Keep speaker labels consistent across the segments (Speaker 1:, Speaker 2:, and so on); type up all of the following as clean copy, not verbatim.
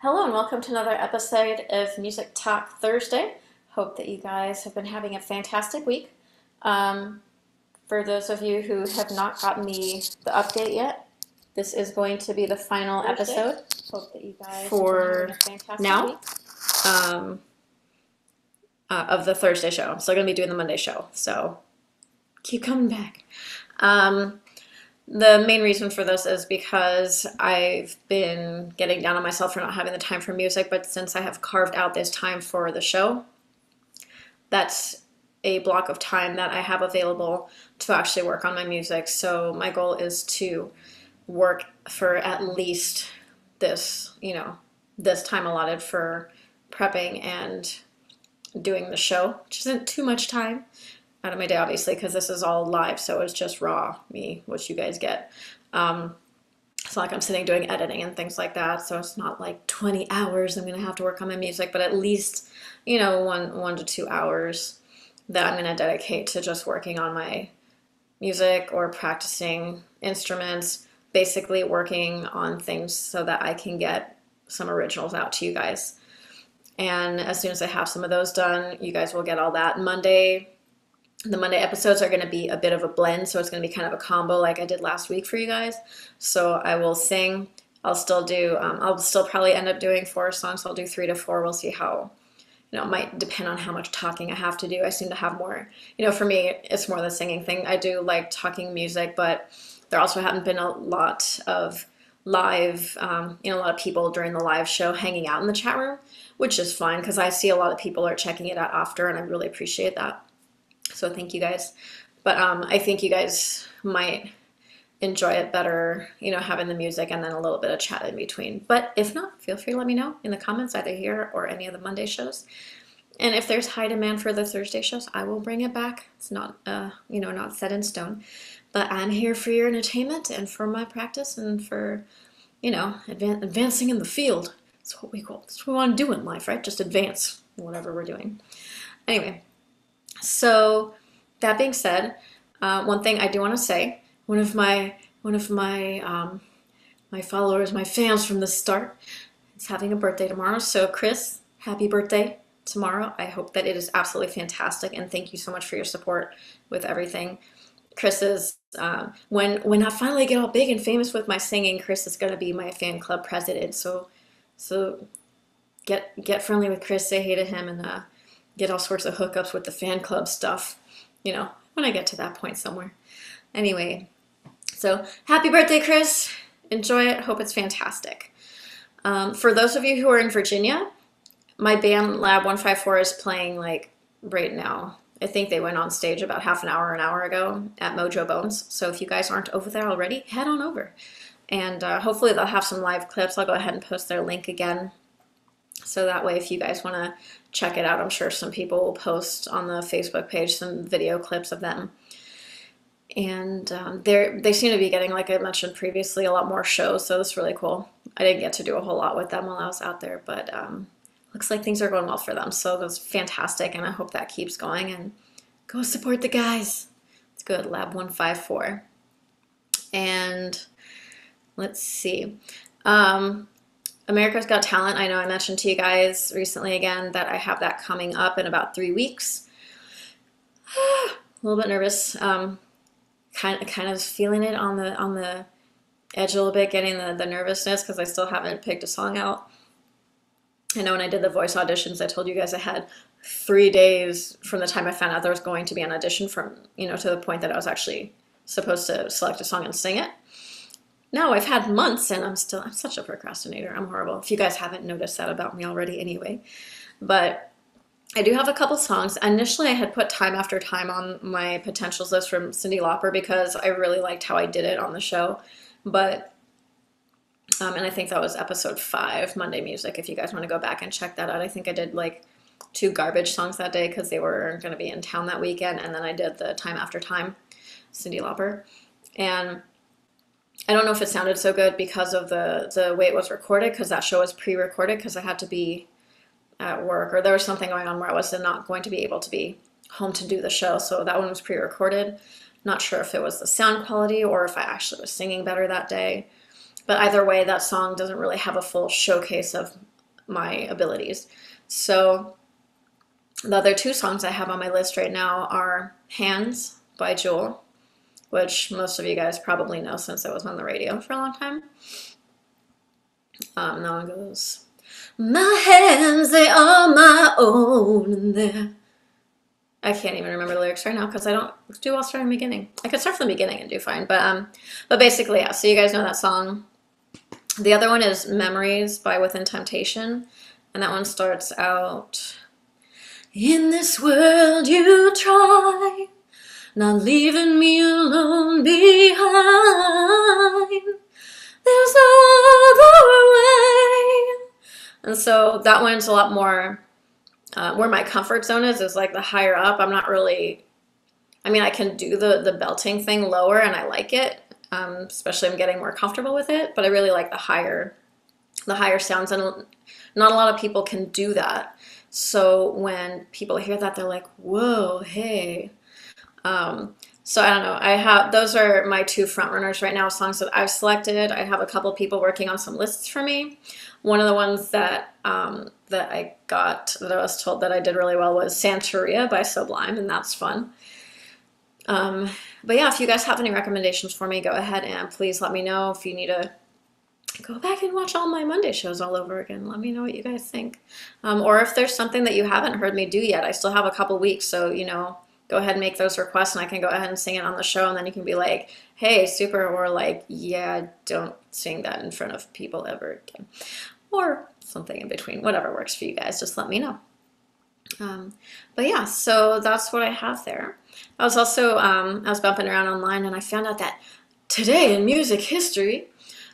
Speaker 1: Hello and welcome to another episode of Music Talk Thursday. Hope that you guys have been having a fantastic week. Um, for those of you who have not gotten the update yet, this is going to be the final episode. Hope that you guys for have been having a fantastic now week. Of the Thursday show. I'm still going to be doing the Monday show, so keep coming back. The main reason for this is because I've been getting down on myself for not having the time for music, but since I have carved out this time for the show, that's a block of time that I have available to actually work on my music. So my goal is to work for at least this, this time allotted for prepping and doing the show, which isn't too much time out of my day, obviously, because this is all live, so it's just raw me, what you guys get. It's not like I'm sitting doing editing and things like that, so it's not like 20 hours I'm gonna have to work on my music, but at least, one to 2 hours that I'm gonna dedicate to just working on my music or practicing instruments, basically working on things so that I can get some originals out to you guys. And as soon as I have some of those done, you guys will get all that. The Monday episodes are going to be a bit of a blend, so it's going to be kind of a combo like I did last week for you guys. So I will sing. I'll still probably end up doing 4 songs. I'll do 3 to 4. We'll see how, it might depend on how much talking I have to do. I seem to have more, for me, it's more the singing thing. I do like talking music, but there also haven't been a lot of live, a lot of people during the live show hanging out in the chat room, which is fine because I see a lot of people are checking it out after, and I really appreciate that. So thank you guys. But I think you guys might enjoy it better, having the music and then a little bit of chat in between. But if not, feel free to let me know in the comments, either here or any of the Monday shows. And if there's high demand for the Thursday shows, I will bring it back. It's not, not set in stone. But I'm here for your entertainment and for my practice and for, advancing in the field. That's what we want to do in life, right? Just advance whatever we're doing. Anyway. So that being said, one thing I do want to say, one of my followers, my fans from the start, is having a birthday tomorrow. So Chris, happy birthday tomorrow. I hope that it is absolutely fantastic, and thank you so much for your support with everything. Chris is when I finally get all big and famous with my singing, Chris is going to be my fan club president. So get friendly with Chris, say hey to him, and get all sorts of hookups with the fan club stuff, when I get to that point somewhere. Anyway, so happy birthday, Chris. Enjoy it. Hope it's fantastic. For those of you who are in Virginia, my band Lab 154 is playing right now. I think they went on stage about an hour ago at Mojo Bones. So if you guys aren't over there already, head on over. And hopefully they'll have some live clips. I'll go ahead and post their link again. So that way, if you guys want to check it out, I'm sure some people will post on the Facebook page some video clips of them. And they seem to be getting, like I mentioned previously, a lot more shows, so that's really cool. I didn't get to do a whole lot with them while I was out there, but looks like things are going well for them, so that's fantastic, and I hope that keeps going, and go support the guys. It's good, Lab 154. And let's see. America's Got Talent. I know I mentioned to you guys recently again that I have that coming up in about 3 weeks. A little bit nervous. Kind of feeling it on the edge a little bit, getting the nervousness because I still haven't picked a song out. I know when I did the voice auditions, I told you guys I had 3 days from the time I found out there was going to be an audition from, to the point that I was actually supposed to select a song and sing it. No, I've had months and I'm such a procrastinator. I'm horrible. If you guys haven't noticed that about me already anyway. But I do have a couple songs. Initially, I had put Time After Time on my potentials list from Cyndi Lauper because I really liked how I did it on the show. But, and I think that was episode 5, Monday Music, if you guys want to go back and check that out. I think I did 2 garbage songs that day because they were going to be in town that weekend. And then I did the Time After Time, Cyndi Lauper. And I don't know if it sounded so good because of the way it was recorded, because that show was pre-recorded because I had to be at work, or there was something going on where I was not going to be able to be home to do the show, so that one was pre-recorded. Not sure if it was the sound quality or if I actually was singing better that day. But either way, that song doesn't really have a full showcase of my abilities. So the other two songs I have on my list right now are Hands by Jewel, which most of you guys probably know since it was on the radio for a long time. That one goes, my hands, they are my own, and they're... I can't even remember the lyrics right now because I don't do well starting from the beginning. I could start from the beginning and do fine, but basically, yeah, so you guys know that song. The other one is Memories by Within Temptation, and that one starts out, in this world you try, not leaving me alone behind. There's no other way. And so that one's a lot more where my comfort zone is like the higher up. I'm not really, I mean, I can do the belting thing lower and I like it, especially I'm getting more comfortable with it, but I really like the higher sounds, and not a lot of people can do that. So when people hear that, they're like, whoa, hey. So I don't know. Those are my two front runners right now, songs that I've selected. I have a couple people working on some lists for me. One of the ones that I was told that I did really well was Santeria by Sublime, and that's fun. But yeah, if you guys have any recommendations for me, go ahead and please let me know. If you need to go back and watch all my Monday shows all over again, let me know what you guys think. Or if there's something that you haven't heard me do yet, I still have a couple weeks, so go ahead and make those requests and I can go ahead and sing it on the show, and then you can be like, hey, super, or like, yeah, don't sing that in front of people ever again. Or something in between, whatever works for you guys, just let me know. But yeah, so that's what I have there. I was also, I was bumping around online and I found out that today in music history,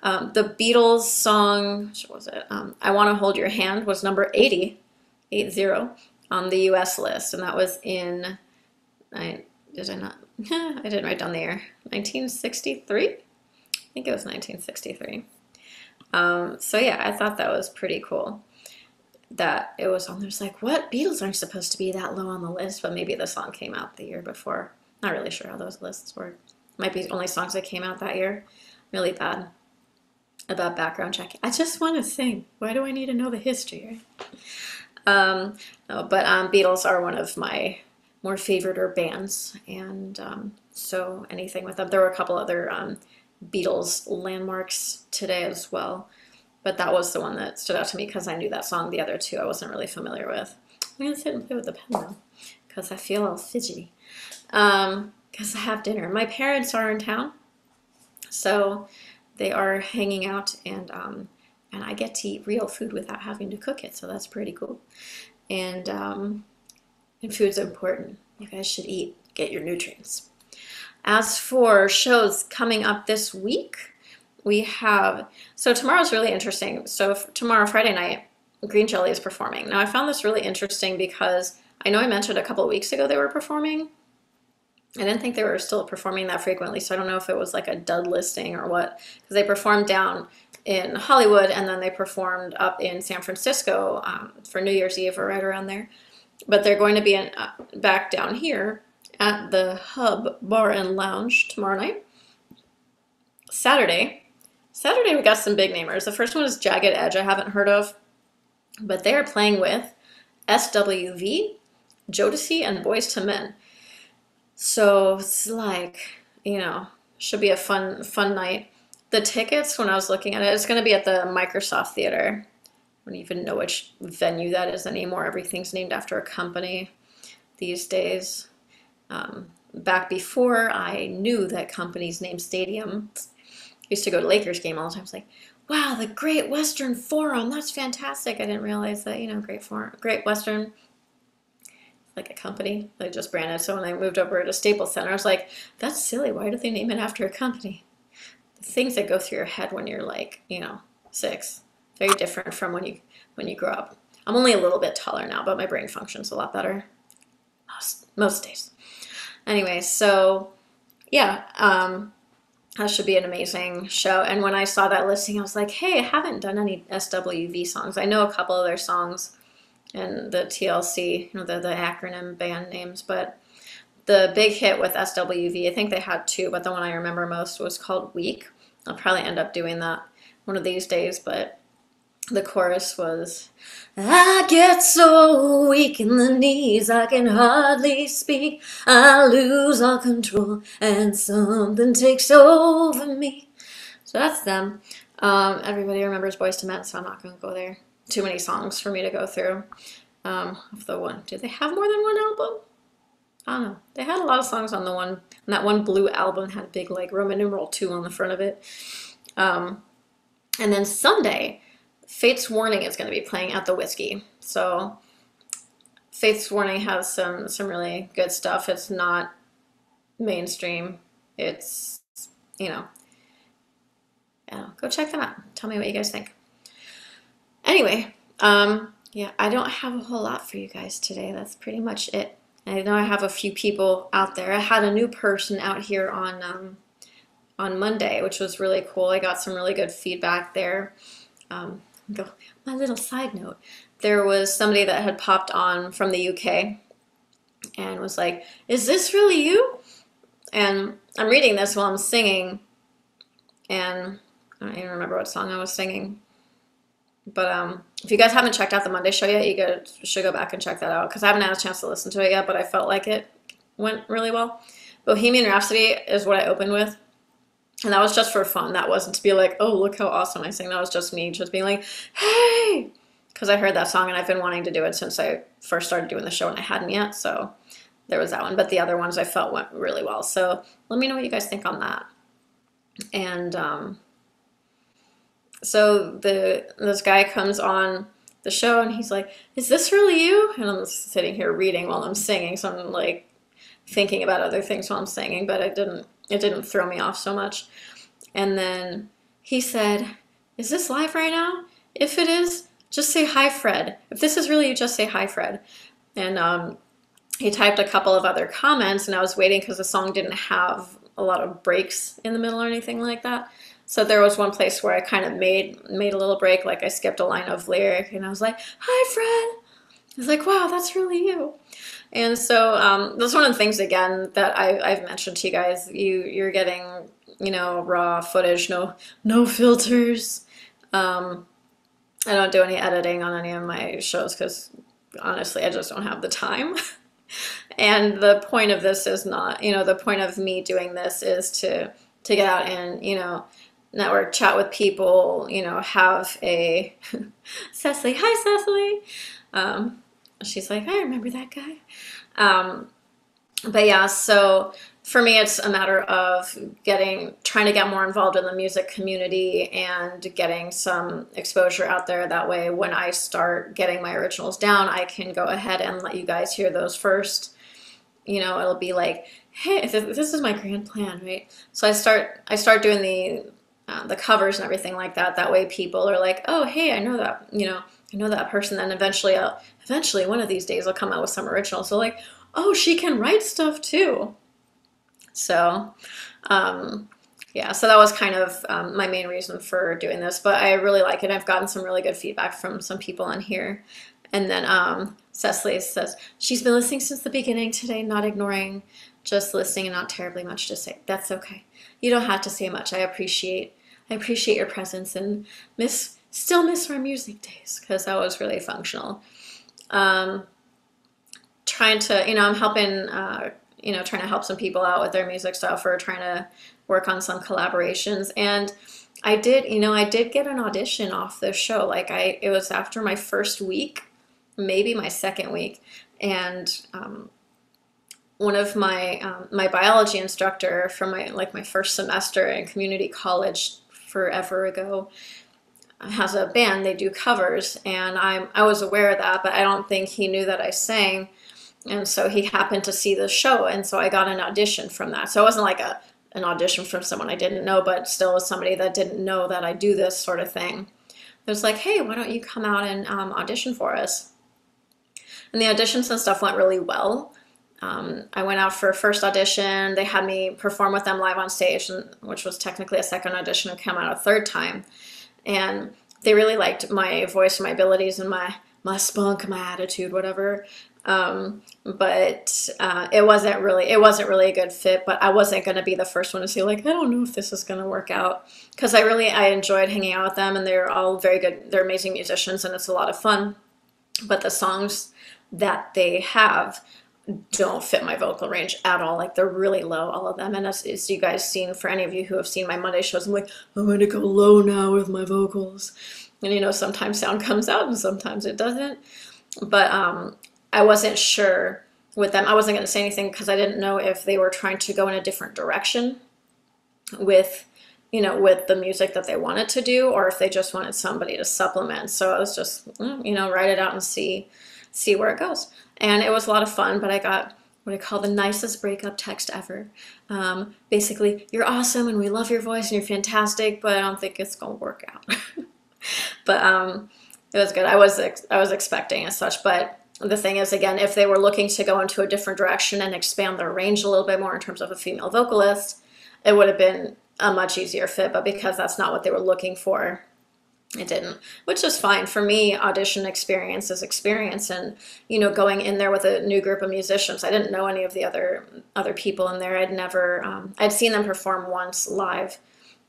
Speaker 1: the Beatles song, what was it? I Want to Hold Your Hand was number 80 on the US list, and that was in... did I not? I didn't write down the year. 1963? I think it was 1963. So yeah, I thought that was pretty cool that it was on there. It's like, what? Beatles aren't supposed to be that low on the list, but maybe the song came out the year before. Not really sure how those lists work. Might be only songs that came out that year. Really bad about background checking. I just want to sing. Why do I need to know the history? No, but Beatles are one of my more favorite bands, and so anything with them. There were a couple other Beatles landmarks today as well, but that was the one that stood out to me because I knew that song. The other two I wasn't really familiar with. I'm gonna sit and play with the pen now because I feel all fidgety because I have dinner. My parents are in town, so they are hanging out, and I get to eat real food without having to cook it, so that's pretty cool. And food's important. You guys should eat, get your nutrients. As for shows coming up this week, we have, so tomorrow's really interesting. So tomorrow, Friday night, Green Jelly is performing. Now I found this really interesting because I know I mentioned a couple of weeks ago they were performing. I didn't think they were still performing that frequently, so I don't know if it was like a dud listing or what, because they performed down in Hollywood and then they performed up in San Francisco for New Year's Eve or right around there. But they're going to be back down here at the Hub Bar and Lounge tomorrow night. Saturday we got some big namers. The first one is Jagged Edge, I haven't heard of, but they are playing with SWV, Jodeci, and Boyz II Men. So it's like, should be a fun night. The tickets, when I was looking at it, it's going to be at the Microsoft Theater. I don't even know which venue that is anymore. Everything's named after a company these days. Back before I knew that companies named stadiums, I used to go to Lakers game all the time. It's like, wow, the Great Western Forum, that's fantastic. I didn't realize that, Great Western, like a company they just branded. So when I moved over to Staples Center, I was like, that's silly. Why did they name it after a company? The things that go through your head when you're like, 6. Very different from when you grow up. I'm only a little bit taller now, but my brain functions a lot better most days. Anyway, so yeah, that should be an amazing show. And when I saw that listing, I was like, hey, I haven't done any SWV songs. I know a couple of their songs and the TLC, the acronym band names, but the big hit with SWV, I think they had 2, but the one I remember most was called Weak. I'll probably end up doing that one of these days, but the chorus was, I get so weak in the knees, I can hardly speak. I lose all control, and something takes over me. So that's them. Everybody remembers Boyz II Men, so I'm not going to go there. Too many songs for me to go through. Of the one, did they have more than one album? I don't know. They had a lot of songs on the one, and that one blue album had a big like Roman numeral 2 on the front of it. And then Sunday, Fate's Warning is going to be playing at the Whiskey. So Fate's Warning has some really good stuff. It's not mainstream. It's, you know, go check them out. Tell me what you guys think. Anyway, yeah, I don't have a whole lot for you guys today. That's pretty much it. I know I have a few people out there. I had a new person out here on Monday, which was really cool. I got some really good feedback there. My little side note, there was somebody that had popped on from the UK and was like, is this really you? And I'm reading this while I'm singing, and I don't even remember what song I was singing. But if you guys haven't checked out the Monday show yet, you should go back and check that out, because I haven't had a chance to listen to it yet, but I felt like it went really well. Bohemian Rhapsody is what I opened with, and that was just for fun. That wasn't to be like, oh, look how awesome I sing. That was just me just being like, hey, because I heard that song, and I've been wanting to do it since I first started doing the show, and I hadn't yet, so there was that one. But the other ones I felt went really well, so let me know what you guys think on that. And so this guy comes on the show and he's like, is this really you? And I'm sitting here reading while I'm singing, so I'm like thinking about other things while I'm singing, but it didn't throw me off so much. And then he said, is this live right now? If it is, just say hi, Fred. If this is really you, just say hi, Fred. And he typed a couple of other comments, and I was waiting because the song didn't have a lot of breaks in the middle or anything like that. So there was one place where I kind of made a little break, like I skipped a line of lyric, and I was like, hi, Fred. I was like, wow, that's really you. And so that's one of the things, again, that I've mentioned to you guys. You're getting, raw footage, no filters. I don't do any editing on any of my shows because, honestly, I just don't have the time. And the point of this is not, the point of me doing this is to get out and, network, chat with people, have a Cecily. Hi, Cecily. She's like, I remember that guy. But yeah, so for me, it's a matter of trying to get more involved in the music community and getting some exposure out there. That way, when I start getting my originals down, I can go ahead and let you guys hear those first. It'll be like, hey, this is my grand plan, right? So I start doing the covers and everything like that. That way, people are like, oh, hey, I know that, I know that person. Then eventually, one of these days, I'll come out with some originals. So like, oh, she can write stuff too. So, yeah, so that was kind of my main reason for doing this, but I really like it. I've gotten some really good feedback from some people on here. And then Cecily says, she's been listening since the beginning today, not ignoring, just listening and not terribly much to say. That's okay. You don't have to say much. I appreciate your presence and still miss our music days, because that was really functional. Trying to, I'm helping, trying to help some people out with their music stuff, or trying to work on some collaborations. And I did get an audition off this show. Like it was after my first week, maybe my second week. And one of my biology instructor from my first semester in community college forever ago has a band. They do covers, and I was aware of that, but I don't think he knew that I sang. And so he happened to see the show, and so I got an audition from that. So it wasn't like an audition from someone I didn't know, but still was somebody that didn't know that I do this sort of thing. It was like, hey, why don't you come out and audition for us? And the auditions and stuff went really well. I went out for a first audition. They had me perform with them live on stage, which was technically a second audition, and came out a third time. And they really liked my voice and my abilities and my my spunk, my attitude, whatever. But it wasn't really a good fit. But I wasn't going to be the first one to say like, I don't know if this is going to work out, because I enjoyed hanging out with them, and they're all very good. They're amazing musicians, and it's a lot of fun. But the songs that they have don't fit my vocal range at all. Like, they're really low, all of them. And as you guys seen, for any of you who have seen my Monday shows, I'm like, I'm going to go low now with my vocals. And you know, sometimes sound comes out and sometimes it doesn't. But I wasn't sure with them. I wasn't going to say anything because I didn't know if they were trying to go in a different direction with, you know, with the music that they wanted to do, or if they just wanted somebody to supplement. So I was just, you know, write it out and see where it goes. And it was a lot of fun, but I got what I call the nicest breakup text ever. Basically, you're awesome and we love your voice and you're fantastic, but I don't think it's gonna work out. But it was good. I was expecting as such, but the thing is, again, if they were looking to go into a different direction and expand their range a little bit more in terms of a female vocalist, it would have been a much easier fit. But because that's not what they were looking for, it didn't, which is fine. For me, audition experience is experience, and you know, going in there with a new group of musicians, I didn't know any of the other people in there. I'd seen them perform once live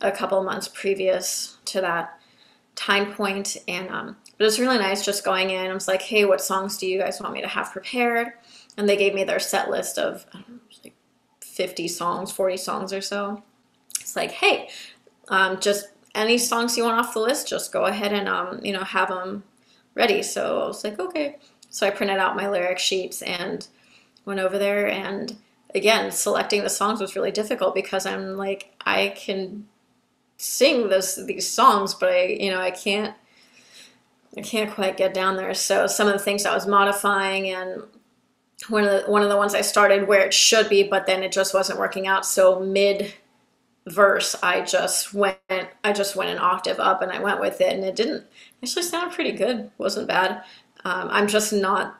Speaker 1: a couple months previous to that time point, and but it was really nice just going in. I was like, hey, what songs do you guys want me to have prepared? And they gave me their set list of, I don't know, like 50 songs, 40 songs or so. It's like, hey, just any songs you want off the list, just go ahead and you know, have them ready. So I was like, okay. So I printed out my lyric sheets and went over there, and again, selecting the songs was really difficult because I'm like, I can sing these songs, but I can't quite get down there. So some of the things I was modifying, and one of the ones I started where it should be, but then it just wasn't working out. So mid verse, I just went an octave up, and I went with it, and it didn't actually sound pretty good. Wasn't bad. I'm just not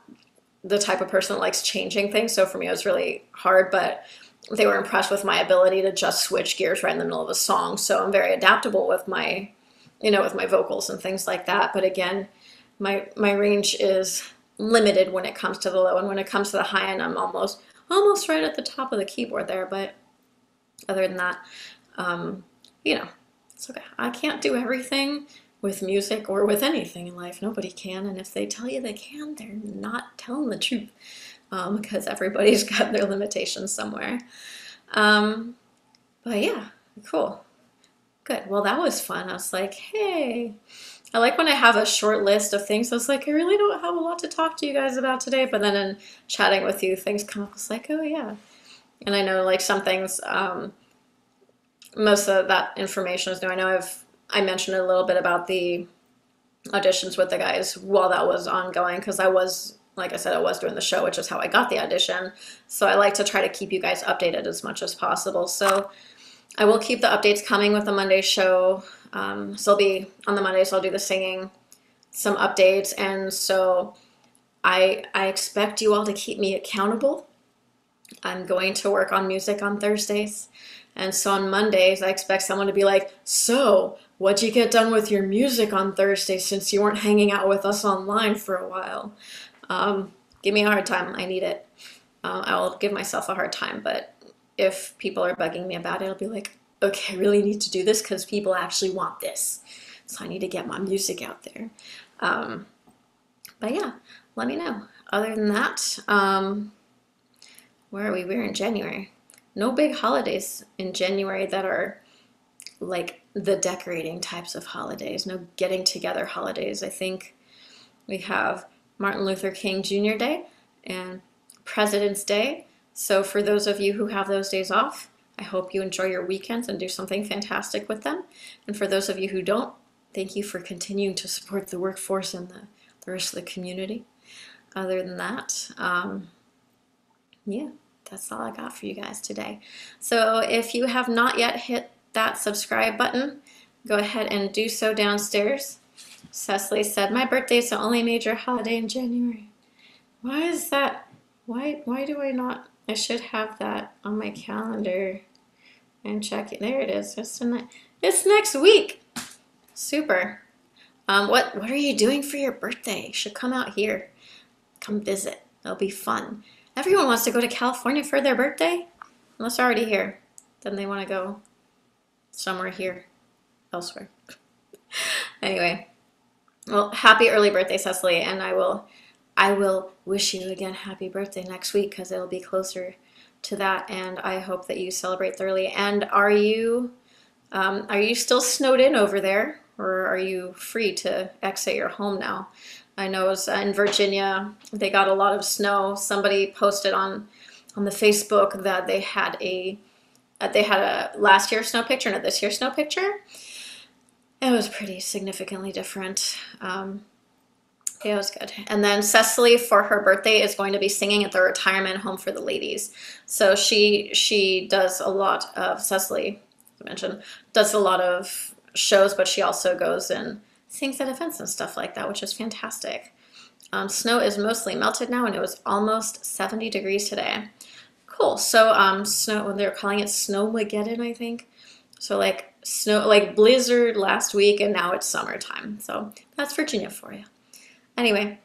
Speaker 1: the type of person that likes changing things, so for me it was really hard, but they were impressed with my ability to just switch gears right in the middle of a song. So I'm very adaptable with my, you know, with my vocals and things like that. But again, my range is limited when it comes to the low, and when it comes to the high end, I'm almost right at the top of the keyboard there. But other than that, you know, it's okay. I can't do everything with music or with anything in life. Nobody can, and if they tell you they can, they're not telling the truth, because everybody's got their limitations somewhere. But yeah, cool. Good. Well, that was fun. I was like, hey, I like when I have a short list of things. I was like, I really don't have a lot to talk to you guys about today. But then in chatting with you, things come up. I was like, oh yeah. And I know like some things, most of that information is new. I know I mentioned a little bit about the auditions with the guys while that was ongoing, because like I said, I was doing the show, which is how I got the audition. So I like to try to keep you guys updated as much as possible. So I will keep the updates coming with the Monday show. So I'll be on the Mondays, I'll do the singing, some updates. And so I expect you all to keep me accountable. I'm going to work on music on Thursdays. And so on Mondays, I expect someone to be like, so what'd you get done with your music on Thursday since you weren't hanging out with us online for a while? Give me a hard time. I need it. I will give myself a hard time, but if people are bugging me about it, I'll be like, okay, I really need to do this because people actually want this. So I need to get my music out there. But yeah, let me know. Other than that, where are we? We're in January. No big holidays in January that are like the decorating types of holidays. No getting together holidays. I think we have Martin Luther King Jr. Day and President's Day. So for those of you who have those days off, I hope you enjoy your weekends and do something fantastic with them. And for those of you who don't, thank you for continuing to support the workforce and the rest of the community. Other than that, yeah, that's all I got for you guys today. So if you have not yet hit that subscribe button, go ahead and do so downstairs. Cecily said, my birthday is the only major holiday in January. Why is that? Why do I not? I should have that on my calendar and check it. There it is. It's next week. Super. What are you doing for your birthday? You should come out here. Come visit. It'll be fun. Everyone wants to go to California for their birthday, unless they're already here. Then they want to go somewhere here, elsewhere. Anyway, well, happy early birthday, Cecily, and I will wish you again happy birthday next week because it'll be closer to that, and I hope that you celebrate thoroughly. And are you still snowed in over there, or are you free to exit your home now? I know in Virginia they got a lot of snow. Somebody posted on the Facebook that they had a last year's snow picture and a this year's snow picture. It was pretty significantly different. It was good. And then Cecily, for her birthday, is going to be singing at the retirement home for the ladies. So she does a lot of, Cecily, as I mentioned, does a lot of shows, but she also goes and sings at events and stuff like that, which is fantastic. Snow is mostly melted now, and it was almost 70 degrees today. Cool. So snow, they're calling it Snowmageddon, I think. So like snow, like blizzard last week, and now it's summertime. So that's Virginia for you. Anyway,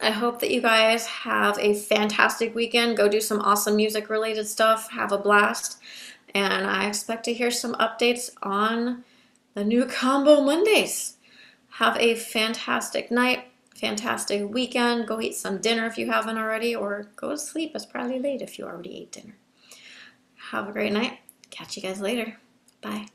Speaker 1: I hope that you guys have a fantastic weekend. Go do some awesome music related stuff. Have a blast. And I expect to hear some updates on the new Combo Mondays. Have a fantastic night, fantastic weekend. Go eat some dinner if you haven't already, or go to sleep. It's probably late if you already ate dinner. Have a great night. Catch you guys later. Bye.